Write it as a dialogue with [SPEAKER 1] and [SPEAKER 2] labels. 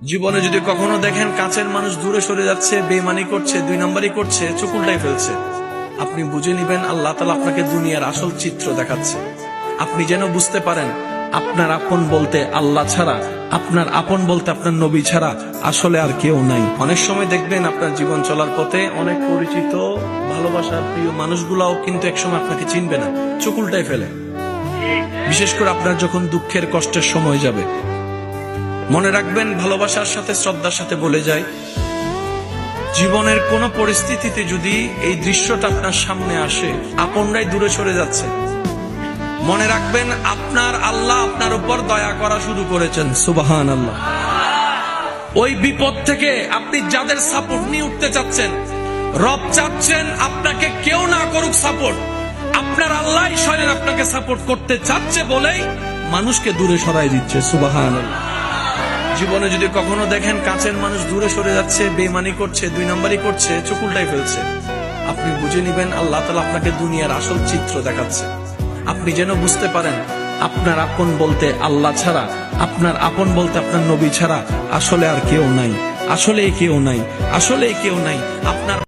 [SPEAKER 1] জীবনে যদি কখনো দেখেন কাছের মানুষ দূরে সরে যাচ্ছে, বেঈমানি করছে, দুই নম্বরই করছে, চোখ উল্টাই ফেলছে, আপনি বুঝে নিবেন আল্লাহ তাআলা আপনাকে দুনিয়ার আসল চিত্র দেখাচ্ছে। আপনি যেন বুঝতে পারেন আপনার আপন বলতে আল্লাহ ছাড়া, আপনার আপন বলতে আপনার নবী ছাড়া আসলে আর কেউ নাই। অনেক সময় দেখবেন আপনার জীবন চলার পথে অনেক পরিচিত ভালোবাসার প্রিয় মানুষগুলাও কিন্তু একসময় আপনাকে চিনবে না, চোখ উল্টাই ফেলে। বিশেষ করে আপনার যখন দুঃখের কষ্টের সময় যাবে, মনে রাখবেন ভালোবাসার সাথে শ্রদ্ধার সাথে বলে যায়, জীবনের কোন পরিস্থিতিতে যদি এই দৃশ্যটা আপনার সামনে আসে, আপনরাই দূরে সরে যাচ্ছে, মনে রাখবেন আপনার আল্লাহ আপনার উপর দয়া করা শুরু করেছেন। সুবহানাল্লাহ। ওই বিপদ থেকে আপনি যাদের সাপোর্ট নিয়ে উঠতে চাচ্ছেন, রব চাচ্ছেন আপনাকে কেউ না করুক সাপোর্ট, আপনার আল্লাহ স্বয়ং আপনাকে সাপোর্ট করতে চাচ্ছে বলেই মানুষকে দূরে সরাই দিচ্ছে। সুবহানাল্লাহ। জীবনে যদি কখনো দেখেন কাছের মানুষ দূরে সরে যাচ্ছে, বেঈমানি করছে, দুই নম্বরই করছে, চোখ উল্টাই ফেলছে, আপনি বুঝে নিবেন আল্লাহ তাআলা আপনাকে দুনিয়ার আসল চিত্র দেখাচ্ছে। আপনি যেন বুঝতে পারেন আপনার আপন বলতে আল্লাহ ছাড়া, আপনার আপন বলতে আপনার নবী ছাড়া আসলে আর কেউ নাই, আসলে কেউ নাই, আসলে কেউ নাই। আপনার